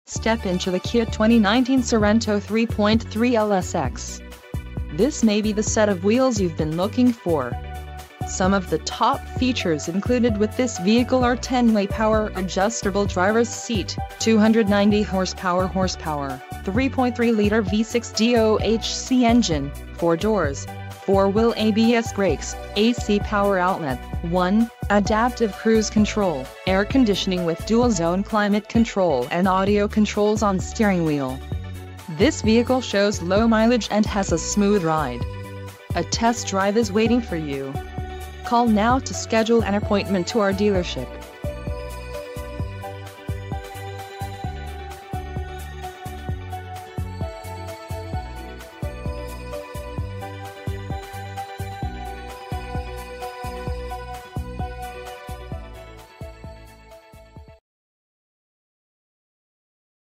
Step into the Kia 2019 Sorento 3.3 LSX. This may be the set of wheels you've been looking for. Some of the top features included with this vehicle are 10-way power adjustable driver's seat, 290 horsepower, 3.3-liter V6 DOHC engine, 4 doors, 4-wheel ABS brakes, AC power outlet, 1, adaptive cruise control, air conditioning with dual-zone climate control and audio controls on steering wheel. This vehicle shows low mileage and has a smooth ride. A test drive is waiting for you. Call now to schedule an appointment to our dealership.